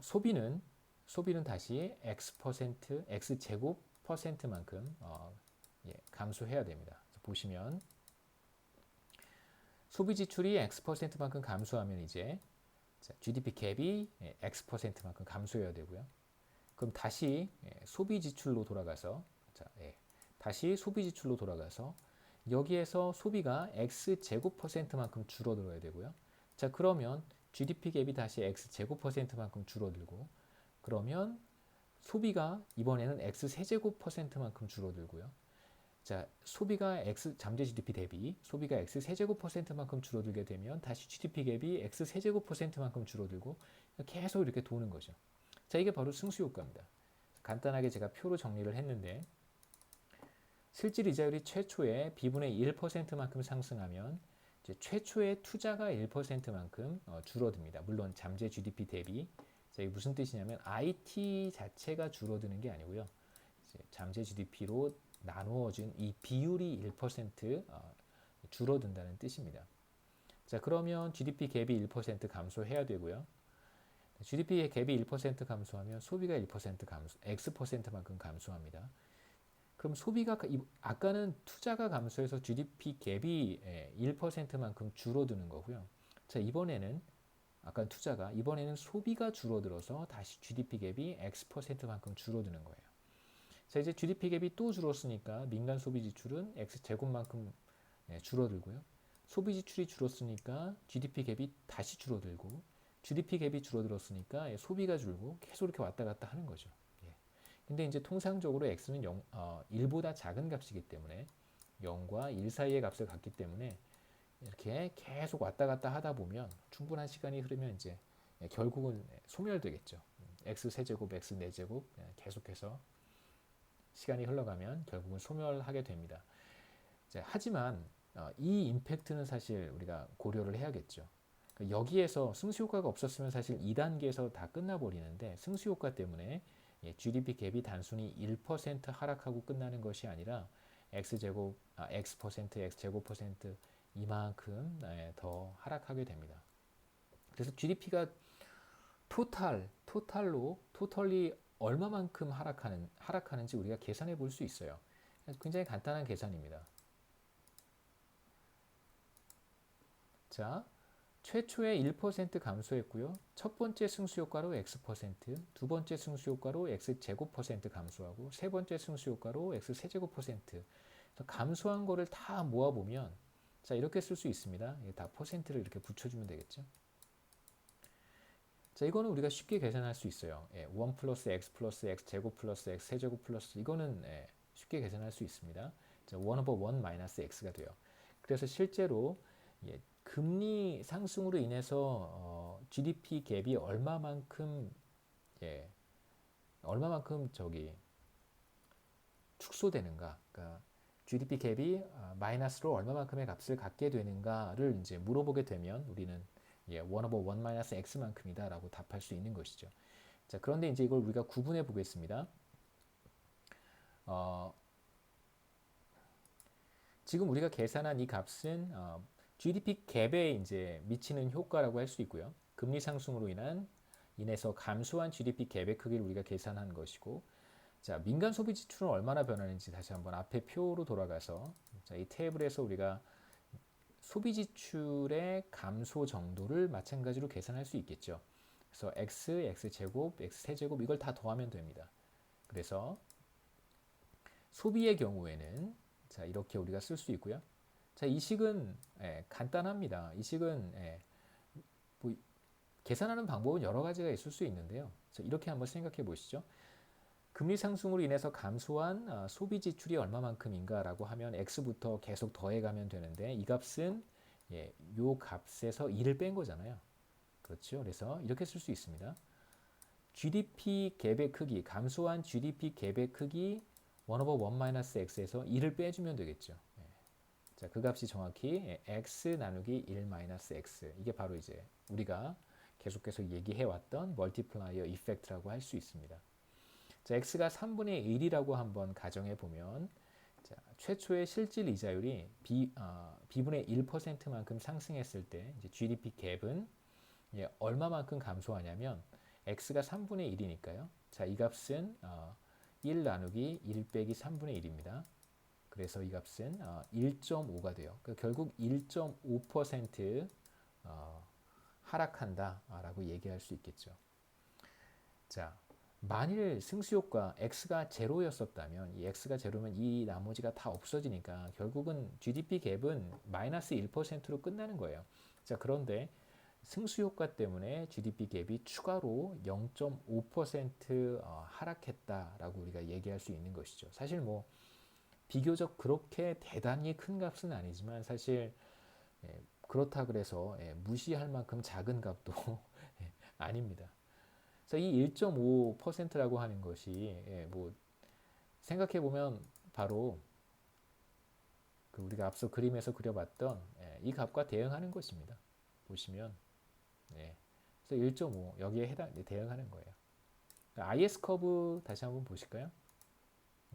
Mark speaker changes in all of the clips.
Speaker 1: 소비는 다시 x 제곱 퍼센트만큼 감소해야 됩니다. 보시면 소비 지출이 x%만큼 감소하면 이제 GDP 갭이 x%만큼 감소해야 되고요. 그럼 다시 소비 지출로 돌아가서 다시 소비 지출로 돌아가서 여기에서 소비가 x 제곱 %만큼 줄어들어야 되고요. 자, 그러면 GDP 갭이 다시 x 제곱 %만큼 줄어들고 그러면 소비가 이번에는 x 세제곱 %만큼 줄어들고요. 자, 소비가 x 잠재 GDP 대비 소비가 x 세제곱 %만큼 줄어들게 되면 다시 GDP 갭이 x 세제곱 %만큼 줄어들고 계속 이렇게 도는 거죠. 자, 이게 바로 승수효과입니다. 간단하게 제가 표로 정리를 했는데 실질 이자율이 최초에 b분의 1%만큼 상승하면 이제 최초의 투자가 1%만큼 줄어듭니다. 물론 잠재 GDP 대비. 자, 이게 무슨 뜻이냐면 IT 자체가 줄어드는 게 아니고요. 잠재 GDP로 나누어진 이 비율이 1% 줄어든다는 뜻입니다. 자, 그러면 GDP 갭이 1% 감소해야 되고요. GDP 갭이 1% 감소하면 소비가 1% 감소, X%만큼 감소합니다. 그럼 소비가 아까는 투자가 감소해서 GDP 갭이 1%만큼 줄어드는 거고요. 자, 이번에는 아까 투자가 이번에는 소비가 줄어들어서 다시 GDP 갭이 X%만큼 줄어드는 거예요. 자, 이제 GDP 갭이 또 줄었으니까 민간 소비 지출은 X 제곱만큼 줄어들고요. 소비 지출이 줄었으니까 GDP 갭이 다시 줄어들고 GDP 갭이 줄어들었으니까 소비가 줄고 계속 이렇게 왔다 갔다 하는 거죠. 근데 이제 통상적으로 x는 1보다 작은 값이기 때문에 0과 1 사이의 값을 갖기 때문에 이렇게 계속 왔다 갔다 하다 보면 충분한 시간이 흐르면 이제 결국은 소멸되겠죠. x 세제곱, x 네제곱 계속해서 시간이 흘러가면 결국은 소멸하게 됩니다. 하지만 이 임팩트는 사실 우리가 고려를 해야겠죠. 여기에서 승수효과가 없었으면 사실 2단계에서 다 끝나버리는데 승수효과 때문에 GDP 갭이 단순히 1% 하락하고 끝나는 것이 아니라 X제곱, X%, X제곱 % 이만큼 더 하락하게 됩니다. 그래서 GDP가 토탈리 얼마만큼 하락하는지 우리가 계산해 볼 수 있어요. 굉장히 간단한 계산입니다. 자, 최초에 1% 감소했고요. 첫 번째 승수효과로 X%, 두 번째 승수효과로 X제곱 % 감소하고 세 번째 승수효과로 X 세제곱 %. 감소한 거를 다 모아보면 자, 이렇게 쓸 수 있습니다. 다 퍼센트를 이렇게 붙여주면 되겠죠. 자, 이거는 우리가 쉽게 계산할 수 있어요. 1 플러스 X 플러스 X제곱 플러스 X 세제곱 플러스 이거는 쉽게 계산할 수 있습니다. 1 over 1 마이너스 X가 돼요. 그래서 실제로 금리 상승으로 인해서 GDP 갭이 얼마만큼 축소되는가, 그러니까 GDP 갭이 마이너스로 얼마만큼의 값을 갖게 되는가를 이제 물어보게 되면 우리는 1 over 1 마이너스 x만큼이다라고 답할 수 있는 것이죠. 자, 그런데 이제 이걸 우리가 구분해 보겠습니다. 지금 우리가 계산한 이 값은 GDP 갭에 이제 미치는 효과라고 할 수 있고요. 금리 상승으로 인해서 감소한 GDP 갭의 크기를 우리가 계산한 것이고, 자, 민간 소비 지출은 얼마나 변하는지 다시 한번 앞에 표로 돌아가서 자, 이 테이블에서 우리가 소비 지출의 감소 정도를 마찬가지로 계산할 수 있겠죠. 그래서 x, x제곱, x세제곱 이걸 다 더하면 됩니다. 그래서 소비의 경우에는 자, 이렇게 우리가 쓸 수 있고요. 자, 이 식은 간단합니다. 이 식은 뭐 계산하는 방법은 여러 가지가 있을 수 있는데요. 자, 이렇게 한번 생각해 보시죠. 금리 상승으로 인해서 감소한 소비 지출이 얼마만큼인가라고 하면 x부터 계속 더해가면 되는데 이 값은 요 값에서 2를 뺀 거잖아요. 그렇죠? 그래서 이렇게 쓸 수 있습니다. GDP 갭의 크기, 감소한 GDP 갭의 크기 1 over 1 마이너스 x에서 2를 빼주면 되겠죠. 자, 그 값이 정확히 x 나누기 1 마이너스 x. 이게 바로 이제 우리가 계속해서 얘기해왔던 멀티플라이어 이펙트라고 할 수 있습니다. 자, x가 3분의 1이라고 한번 가정해 보면 자, 최초의 실질 이자율이 b분의 1%만큼 상승했을 때 이제 GDP 갭은 얼마만큼 감소하냐면 x가 3분의 1이니까요. 자, 이 값은 1 나누기 1 빼기 3분의 1입니다. 그래서 이 값은 1.5가 돼요. 그러니까 결국 1.5% 하락한다라고 얘기할 수 있겠죠. 자, 만일 승수효과 x가 제로였었다면, 이 x가 제로면 이 나머지가 다 없어지니까 결국은 GDP 갭은 마이너스 1%로 끝나는 거예요. 자, 그런데 승수효과 때문에 GDP 갭이 추가로 0.5% 하락했다라고 우리가 얘기할 수 있는 것이죠. 사실 뭐 비교적 그렇게 대단히 큰 값은 아니지만 사실 그렇다 그래서 무시할 만큼 작은 값도 아닙니다. 그래서 이 1.5%라고 하는 것이 뭐 생각해 보면 바로 그 우리가 앞서 그림에서 그려봤던 이 값과 대응하는 것입니다. 보시면 그래서 1.5 여기에 대응하는 거예요. IS 커브 다시 한번 보실까요?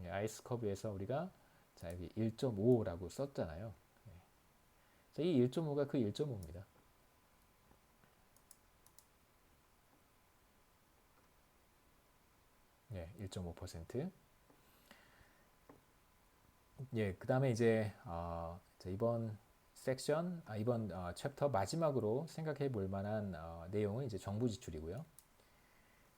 Speaker 1: IS 커브에서 우리가 자 여기 1.5라고 썼잖아요. 그래서 이 1.5가 그 1.5입니다. 예, 1.5%. 예, 그 다음에 이제 이번 섹션, 이번 챕터 마지막으로 생각해 볼 만한 내용은 이제 정부 지출이고요.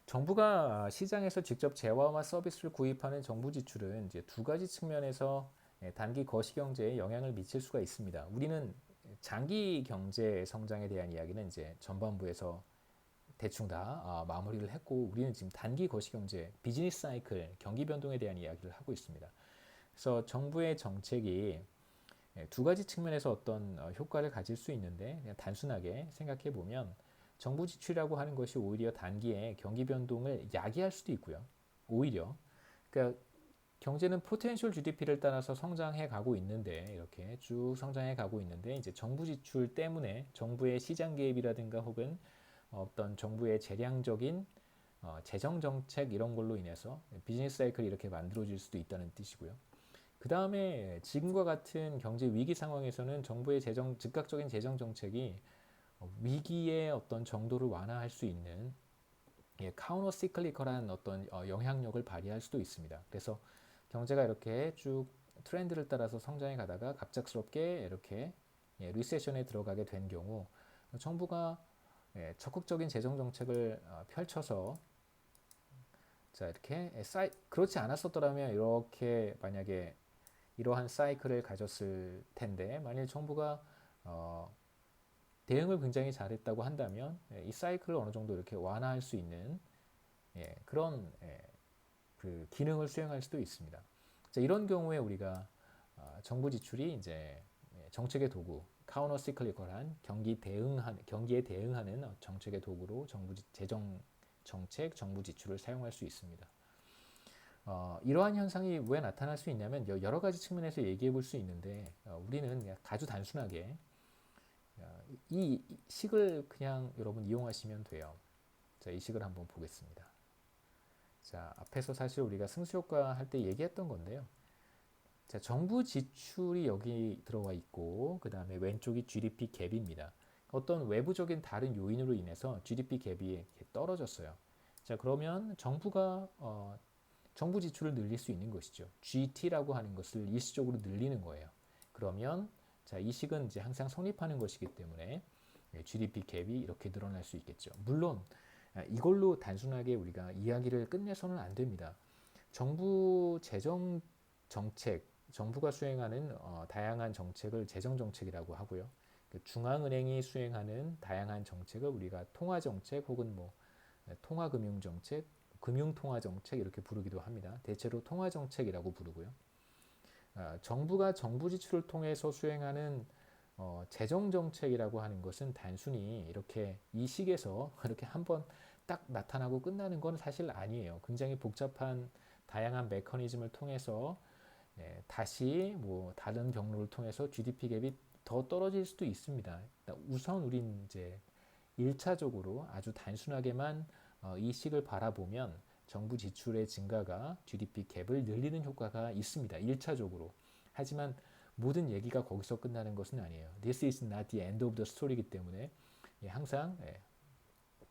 Speaker 1: 정부가 시장에서 직접 재화와 서비스를 구입하는 정부 지출은 이제 두 가지 측면에서 단기 거시 경제에 영향을 미칠 수가 있습니다. 우리는 장기 경제 성장에 대한 이야기는 이제 전반부에서 대충 다 마무리를 했고, 우리는 지금 단기 거시 경제, 비즈니스 사이클, 경기 변동에 대한 이야기를 하고 있습니다. 그래서 정부의 정책이 두 가지 측면에서 어떤 효과를 가질 수 있는데, 그냥 단순하게 생각해 보면 정부 지출이라고 하는 것이 오히려 단기에 경기 변동을 야기할 수도 있고요. 오히려 그러니까 경제는 포텐셜 GDP를 따라서 성장해 가고 있는데, 이렇게 쭉 성장해 가고 있는데, 이제 정부 지출 때문에 정부의 시장 개입이라든가 혹은 어떤 정부의 재량적인 재정 정책 이런 걸로 인해서 비즈니스 사이클이 이렇게 만들어질 수도 있다는 뜻이고요. 그 다음에 지금과 같은 경제 위기 상황에서는 정부의 즉각적인 재정 정책이 위기의 어떤 정도를 완화할 수 있는 카운터 시클리컬한 어떤 영향력을 발휘할 수도 있습니다. 그래서 경제가 이렇게 쭉 트렌드를 따라서 성장해 가다가 갑작스럽게 이렇게 리세션에 들어가게 된 경우 정부가 적극적인 재정 정책을 펼쳐서 자 이렇게 그렇지 않았었더라면 이렇게 만약에 이러한 사이클을 가졌을 텐데, 만일 정부가 대응을 굉장히 잘했다고 한다면 이 사이클을 어느 정도 이렇게 완화할 수 있는 그런 그 기능을 수행할 수도 있습니다. 자, 이런 경우에 우리가 정부 지출이 이제 정책의 도구, 카운터 시클리컬한 경기에 대응하는 정책의 도구로 재정 정책, 정부 지출을 사용할 수 있습니다. 이러한 현상이 왜 나타날 수 있냐면 여러 가지 측면에서 얘기해 볼 수 있는데, 우리는 아주 단순하게 이 식을 그냥 여러분 이용하시면 돼요. 자, 이 식을 한번 보겠습니다. 자, 앞에서 사실 우리가 승수효과 할 때 얘기했던 건데요. 자, 정부 지출이 여기 들어와 있고, 그 다음에 왼쪽이 GDP 갭입니다. 어떤 외부적인 다른 요인으로 인해서 GDP 갭이 떨어졌어요. 자, 그러면 정부가 정부 지출을 늘릴 수 있는 것이죠. GT라고 하는 것을 일시적으로 늘리는 거예요. 그러면 자, 이 식은 이제 항상 성립하는 것이기 때문에 GDP 갭이 이렇게 늘어날 수 있겠죠. 물론 이걸로 단순하게 우리가 이야기를 끝내서는 안 됩니다. 정부 재정 정책, 정부가 수행하는 다양한 정책을 재정 정책이라고 하고요. 중앙은행이 수행하는 다양한 정책을 우리가 통화 정책 혹은 뭐 통화금융 정책, 금융통화 정책 이렇게 부르기도 합니다. 대체로 통화 정책이라고 부르고요. 정부가 정부 지출을 통해서 수행하는 재정 정책이라고 하는 것은 단순히 이렇게 이 식에서 이렇게 한번 딱 나타나고 끝나는 건 사실 아니에요. 굉장히 복잡한 다양한 메커니즘을 통해서 다시 뭐 다른 경로를 통해서 GDP 갭이 더 떨어질 수도 있습니다. 우선 우린 이제 1차적으로 아주 단순하게만 이 식을 바라보면 정부 지출의 증가가 GDP 갭을 늘리는 효과가 있습니다. 1차적으로. 하지만 모든 얘기가 거기서 끝나는 것은 아니에요. This is not the end of the story이기 때문에 항상